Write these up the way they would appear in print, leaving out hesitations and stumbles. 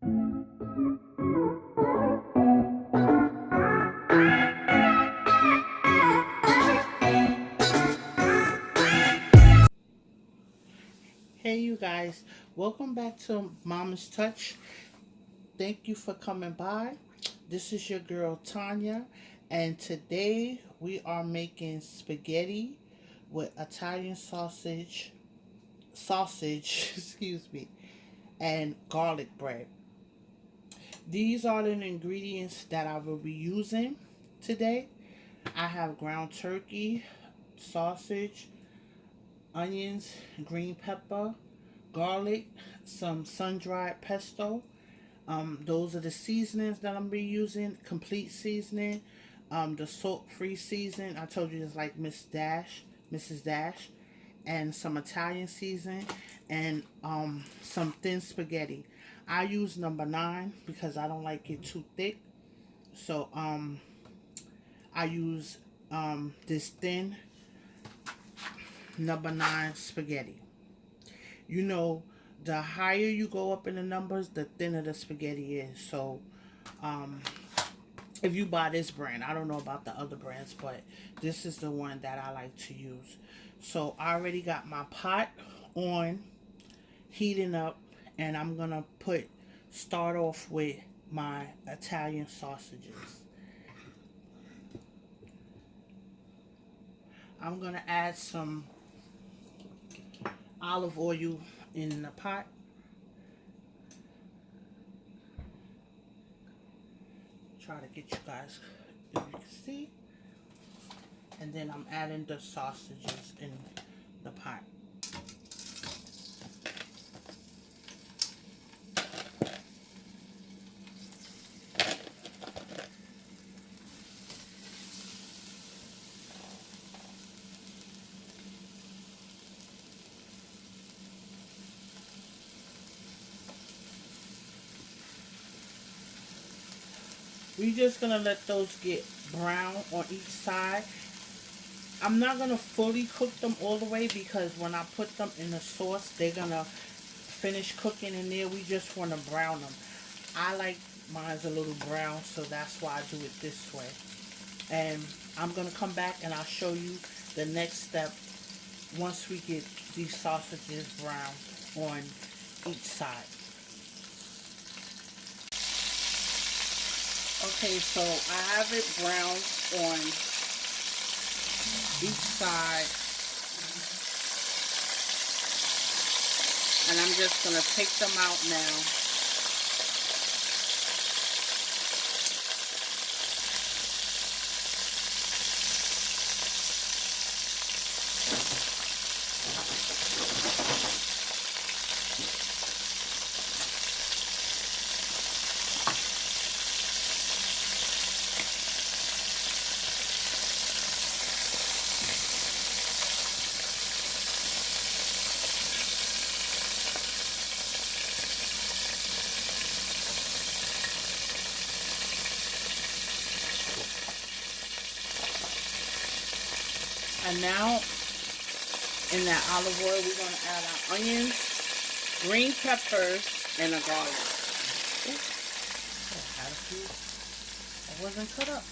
Hey you guys, welcome back to Mama's Touch. Thank you for coming by. This is your girl Tanya, and today we are making spaghetti with Italian sausage, excuse me, and garlic bread. These are the ingredients that I will be using today. I have ground turkey, sausage, onions, green pepper, garlic, some sun-dried pesto. Those are the seasonings that I'm be using. Complete seasoning, the salt-free seasoning. I told you it's like Mrs. Dash, and some Italian seasoning, and some thin spaghetti. I use number 9 because I don't like it too thick. So I use this thin number 9 spaghetti. You know, the higher you go up in the numbers, the thinner the spaghetti is. So, um, if you buy this brand, I don't know about the other brands, but this is the one that I like to use. So, I already got my pot on, heating up, and I'm gonna start off with my Italian sausages. I'm gonna add some olive oil in the pot. Try to get you guys, if you can see. And then I'm adding the sausages in the pot. We're just gonna let those get brown on each side. I'm not gonna fully cook them all the way because when I put them in the sauce, they're gonna finish cooking in there. We just wanna brown them. I like mine's a little brown, so that's why I do it this way. And I'm gonna come back and I'll show you the next step once we get these sausages brown on each side. Okay, so I have it browned on each side, and I'm just going to take them out now. And now, in that olive oil, we're going to add our onions, green peppers, and a garlic. Ooh, I had a few that wasn't cut up.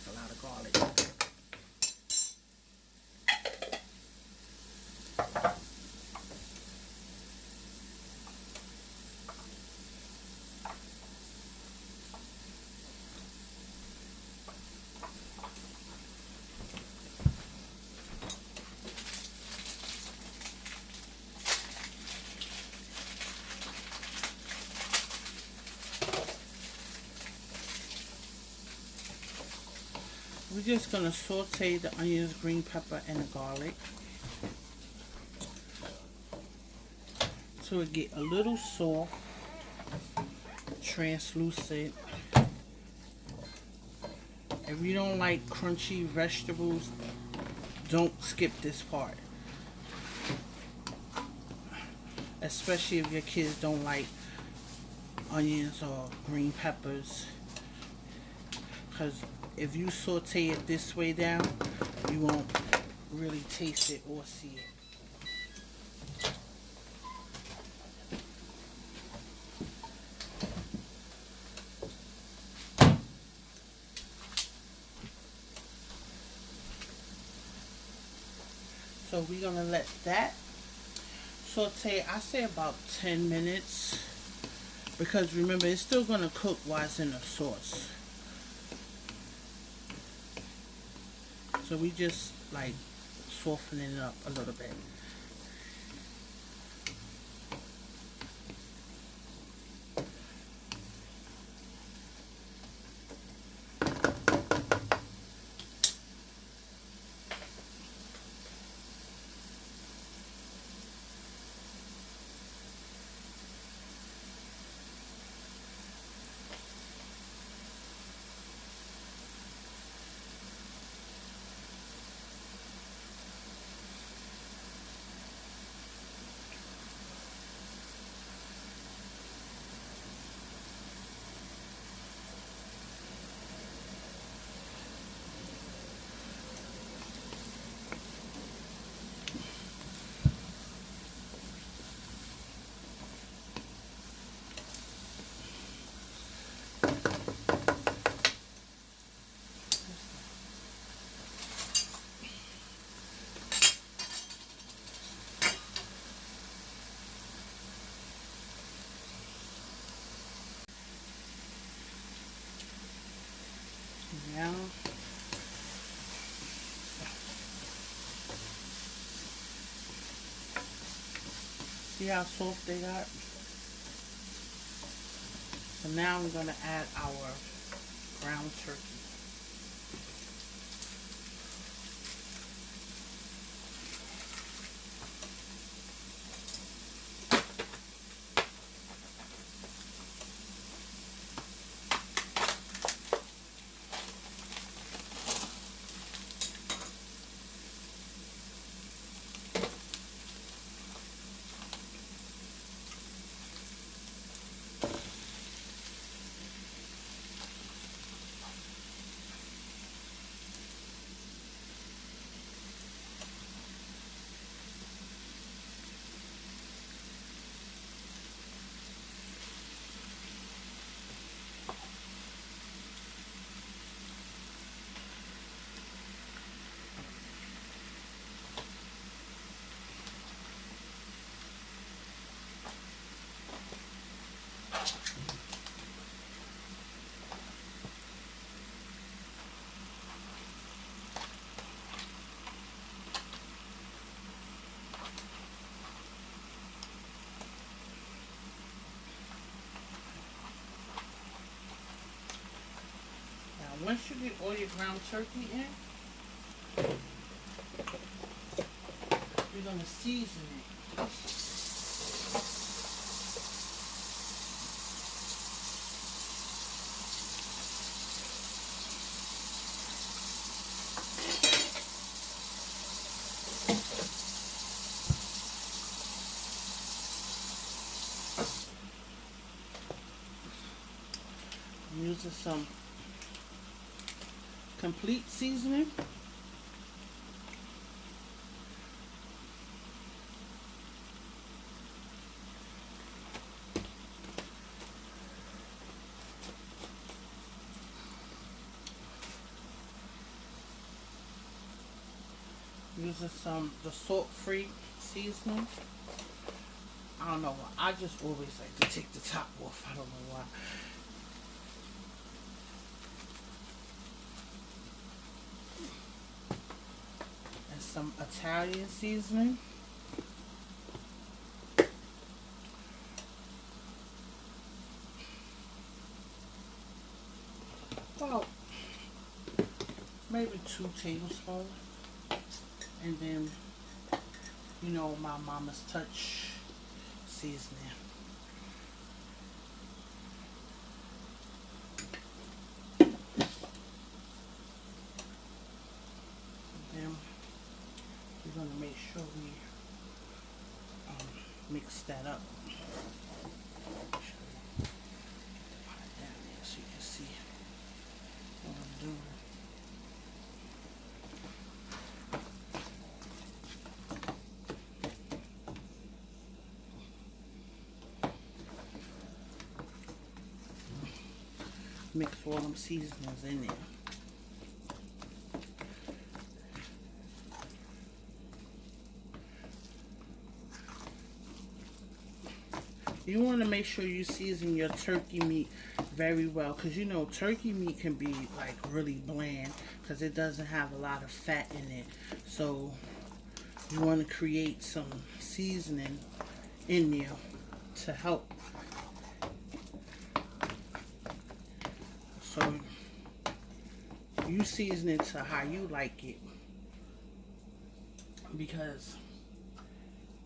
A lot of garlic. We're just going to saute the onions, green pepper, and the garlic so it get a little soft, translucent. If you don't like crunchy vegetables, don't skip this part. especially if your kids don't like onions or green peppers. Because if you saute it this way down, you won't really taste it or see it. So we're gonna let that saute, I say about 10 minutes, because remember it's still gonna cook while it's in the sauce. So we just like softening it up a little bit. Now see how soft they got? So now we're gonna add our ground turkey. Once you get all your ground turkey in, you're going to season it. I'm using some complete seasoning. Using the salt-free seasoning. I don't know why. I just always like to take the top off. I don't know why. And some Italian seasoning. About maybe 2 tablespoons. And then, you know, my mama's touch seasoning. And then we're going to make sure we mix mix that up. Pot down there so you can see what I'm doing. Mix all them seasonings in there. You want to make sure you season your turkey meat very well, because you know turkey meat can be like really bland because it doesn't have a lot of fat in it. So you want to create some seasoning in there to help. So you season it to how you like it, because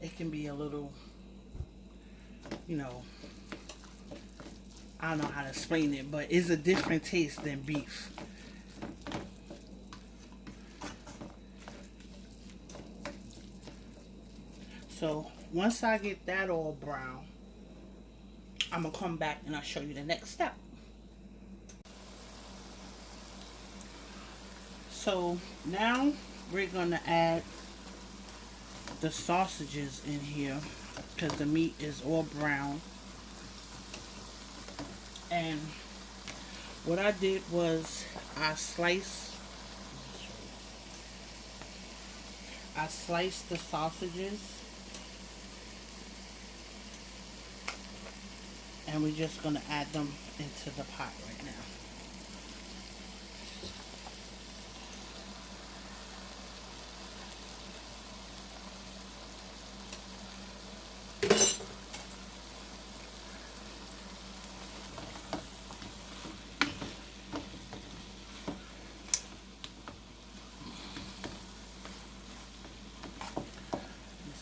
it can be a little, you know, I don't know how to explain it, but it's a different taste than beef. So once I get that all brown, I'm gonna come back and I'll show you the next step. So now we're gonna add the sausages in here because the meat is all brown. And what I did was I sliced the sausages, and we're just gonna add them into the pot right now.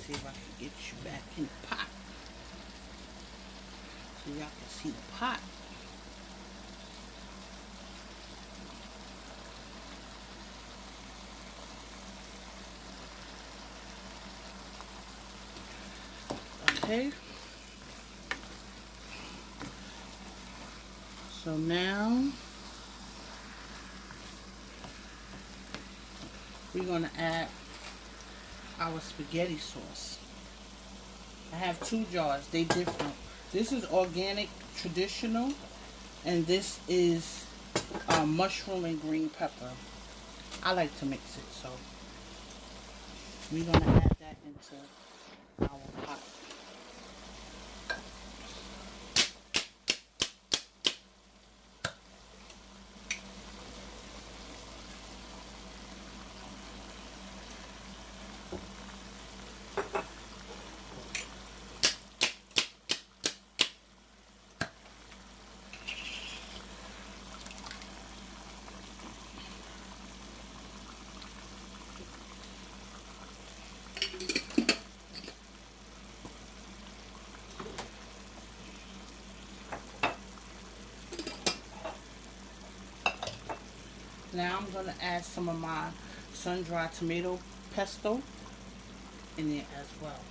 See if I can get you back in the pot so y'all can see the pot. Okay. So now we're gonna add our spaghetti sauce. I have 2 jars. They different. This is organic traditional, and this is mushroom and green pepper. I like to mix it, so we're gonna add that into our pot. Now I'm going to add some of my sun-dried tomato pesto in there as well.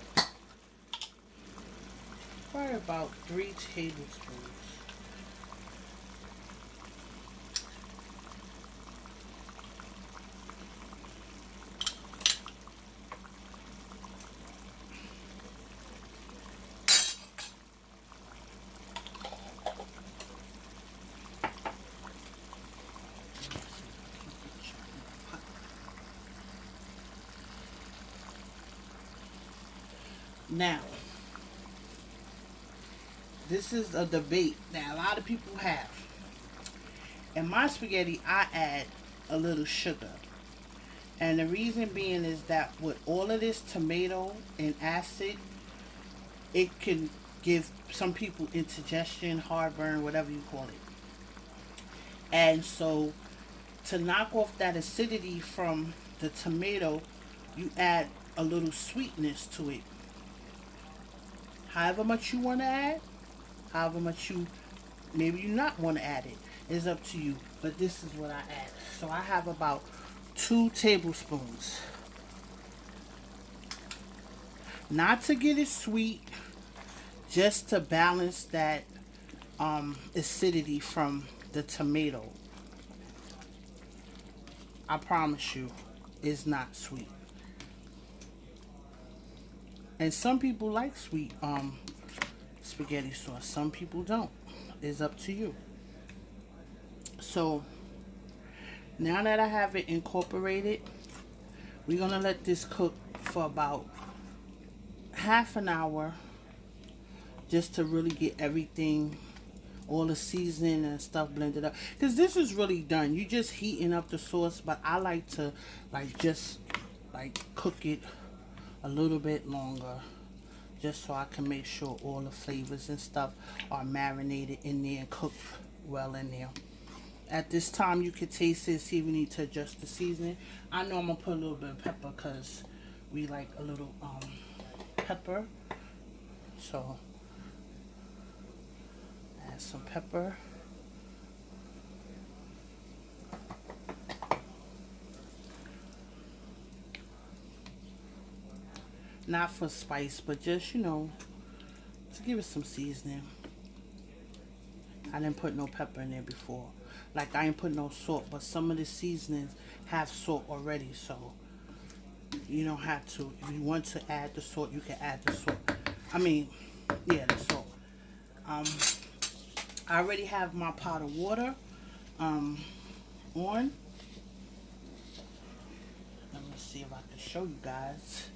Probably about 3 tablespoons. Now, this is a debate that a lot of people have. In my spaghetti, I add a little sugar. And the reason being is that with all of this tomato and acid, it can give some people indigestion, heartburn, whatever you call it. And so, to knock off that acidity from the tomato, you add a little sweetness to it. However much you want to add, however much you maybe you not want to add it, is up to you. But this is what I add. So I have about 2 tablespoons. Not to get it sweet, just to balance that acidity from the tomato. I promise you, it's not sweet. And some people like sweet spaghetti sauce. Some people don't. It's up to you. So now that I have it incorporated, we're gonna let this cook for about half an hour, just to really get everything, all the seasoning and stuff blended up. Because this is really done. You just heating up the sauce, but I like to just cook it a little bit longer, just so I can make sure all the flavors and stuff are marinated in there and cooked well in there. At this time, you can taste it, see if we need to adjust the seasoning. I know I'm gonna put a little bit of pepper because we like a little pepper. So add some pepper. Not for spice, but just, you know, to give it some seasoning. I didn't put no pepper in there before. Like, I ain't put no salt, but some of the seasonings have salt already, so you don't have to. If you want to add the salt, you can add the salt. I mean, yeah, the salt. I already have my pot of water on. Let me see if I can show you guys.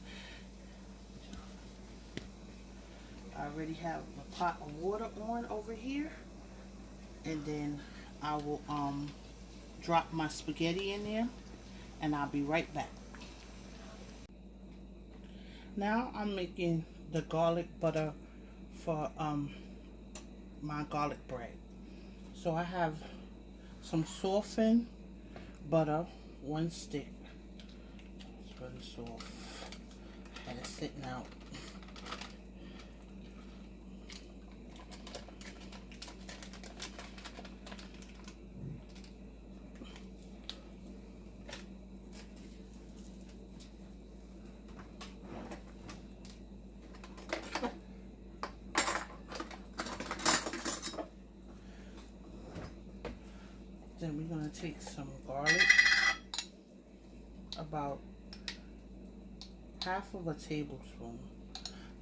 I already have a pot of water on over here, and then I will drop my spaghetti in there, and I'll be right back. Now I'm making the garlic butter for my garlic bread. So I have some softened butter, 1 stick. It's really soft, and it's sitting out. Then we're going to take some garlic, about half of a tablespoon.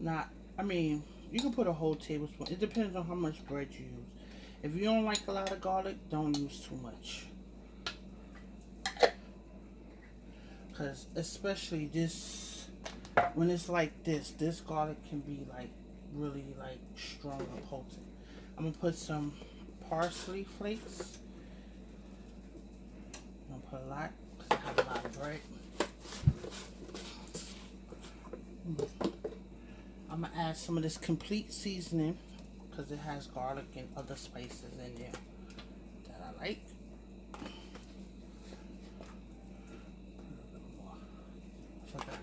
I mean, you can put a whole tablespoon. It depends on how much bread you use. If you don't like a lot of garlic, don't use too much. Because especially this, when it's like this garlic can be like really like strong and potent. I'm going to put some parsley flakes. I'm gonna put a lot because I have a lot of bread. I'm gonna add some of this complete seasoning because it has garlic and other spices in there that I like. I forgot,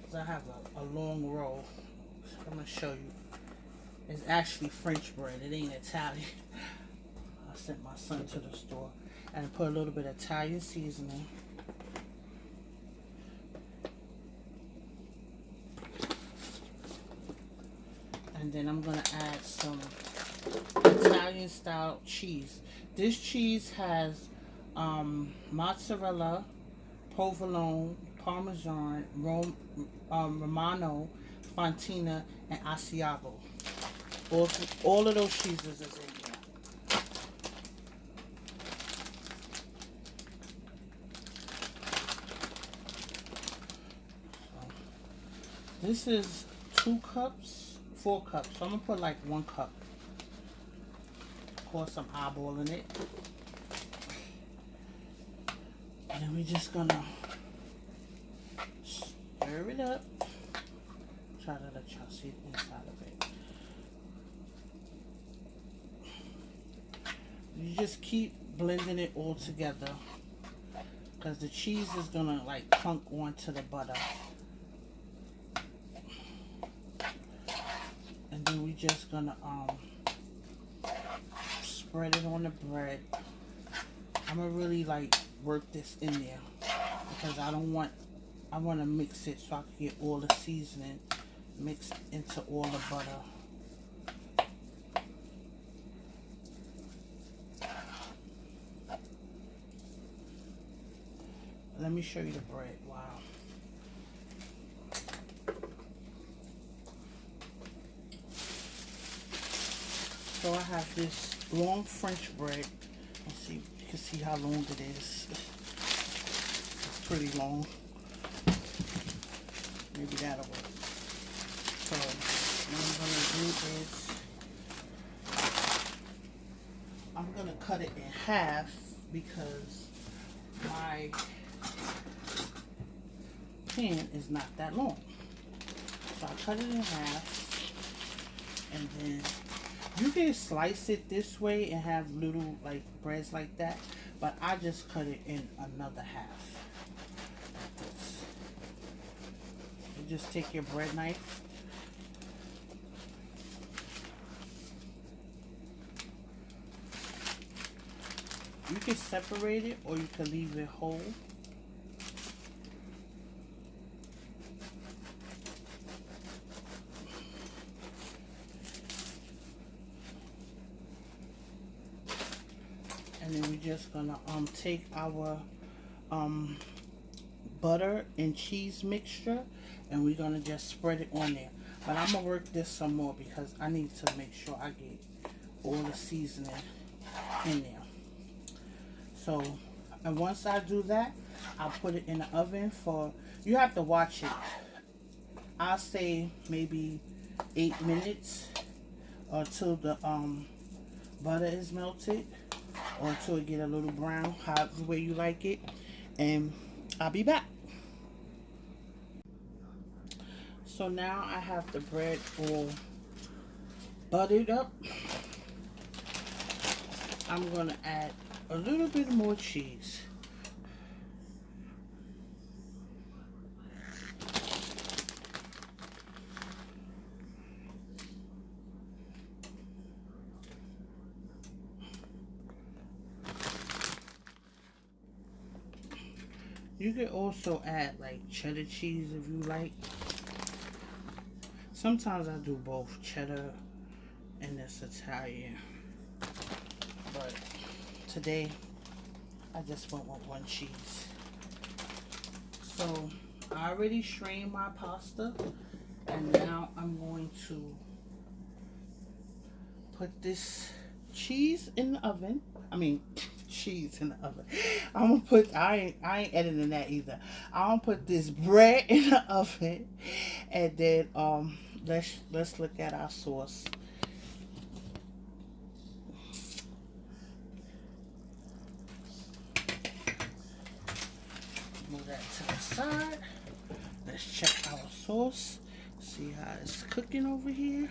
because I have a long roll. I'm gonna show you. It's actually French bread. It ain't Italian. I sent my son to the store. And put a little bit of Italian seasoning. And then I'm going to add some Italian style cheese. This cheese has mozzarella, provolone, parmesan, romano, fontina, and asiago. All of those cheeses is in here. This is 4 cups. So I'm gonna put like 1 cup. Of course, I'm eyeballing it. And then we're just gonna stir it up. Try to let y'all see the inside of it. You just keep blending it all together, because the cheese is gonna like clunk onto the butter. And then we just gonna spread it on the bread. I'm gonna really like work this in there because I want to mix it so I can get all the seasoning mixed into all the butter. let me show you the bread. Wow. So I have this long French bread. Let's see, you can see how long it is. It's pretty long. Maybe that'll work. So what I'm gonna do is I'm gonna cut it in half because my pan is not that long. So I cut it in half, and then you can slice it this way and have little like breads like that, but I just cut it in another half like this. You just take your bread knife you can separate it or you can leave it whole. And then we're just gonna take our butter and cheese mixture and we're gonna just spread it on there. But I'm gonna work this some more because I need to make sure I get all the seasoning in there. So, and once I do that, I'll put it in the oven for, you have to watch it. I'll say maybe 8 minutes until the butter is melted, or until it get a little brown, however way you like it. And I'll be back. So now I have the bread all buttered up. I'm gonna add a little bit more cheese. You can also add like cheddar cheese if you like. Sometimes I do both cheddar and this Italian. But today I just went with one cheese. So I already strained my pasta and now I'm going to put this cheese in the oven. I mean cheese in the oven. I'm gonna put, I ain't editing that either. I'm gonna put this bread in the oven and then let's look at our sauce. Move that to the side. Let's check our sauce. See how it's cooking over here.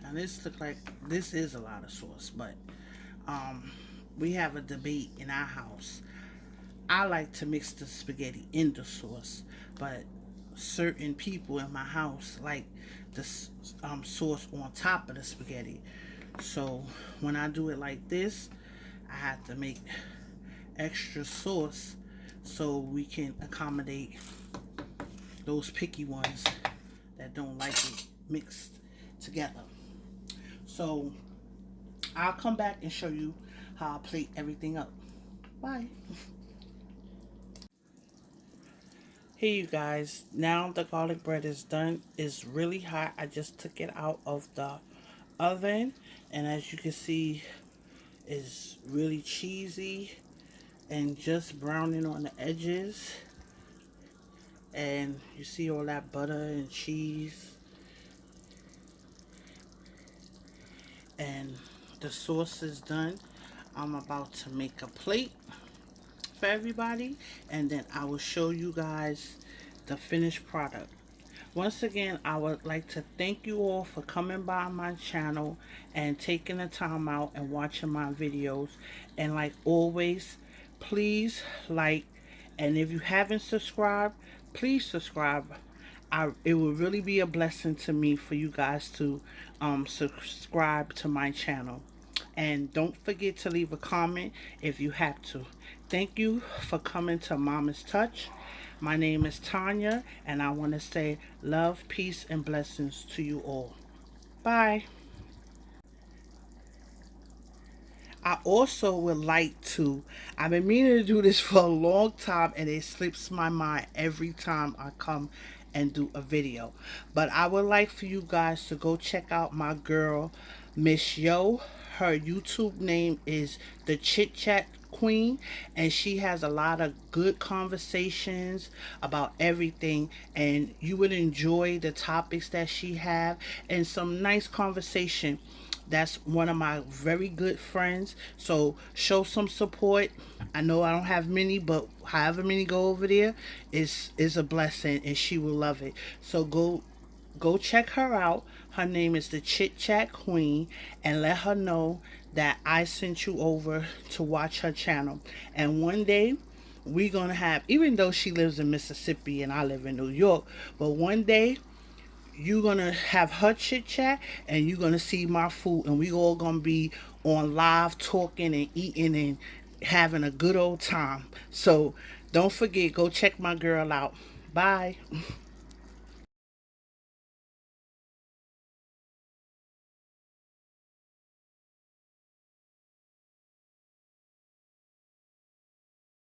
Now this look like, this is a lot of sauce, but we have a debate in our house. I like to mix the spaghetti in the sauce, but certain people in my house like the sauce on top of the spaghetti. So when I do it like this, I have to make extra sauce so we can accommodate those picky ones that don't like it mixed together. So I'll come back and show you how I plate everything up. Bye. Here you guys, now the garlic bread is done. It's really hot. I just took it out of the oven, and as you can see, it's really cheesy and just browning on the edges. And you see all that butter and cheese. And the sauce is done. I'm about to make a plate for everybody, and then I will show you guys the finished product. Once again, I would like to thank you all for coming by my channel and taking the time out and watching my videos. And like always, please like, and if you haven't subscribed, please subscribe. It would really be a blessing to me for you guys to subscribe to my channel. And don't forget to leave a comment if you have to. Thank you for coming to Mama's Touch. My name is Tanya, and I want to say love, peace, and blessings to you all. Bye. I also would like to, I've been meaning to do this for a long time and it slips my mind every time I come and do a video. But I would like for you guys to go check out my girl, Miss Yo. Her YouTube name is the Chit Chat Queen, and she has a lot of good conversations about everything, and you would enjoy the topics that she have and some nice conversation. That's one of my very good friends. So show some support. I know I don't have many, but however many go over there is a blessing, and she will love it. So go check her out. Her name is the Chit Chat Queen, and let her know that I sent you over to watch her channel. And one day we're gonna have, even though she lives in Mississippi and I live in New York, but one day you're gonna have her chit chat and you're gonna see my food, and we all gonna be on live talking and eating and having a good old time. So don't forget, go check my girl out. Bye.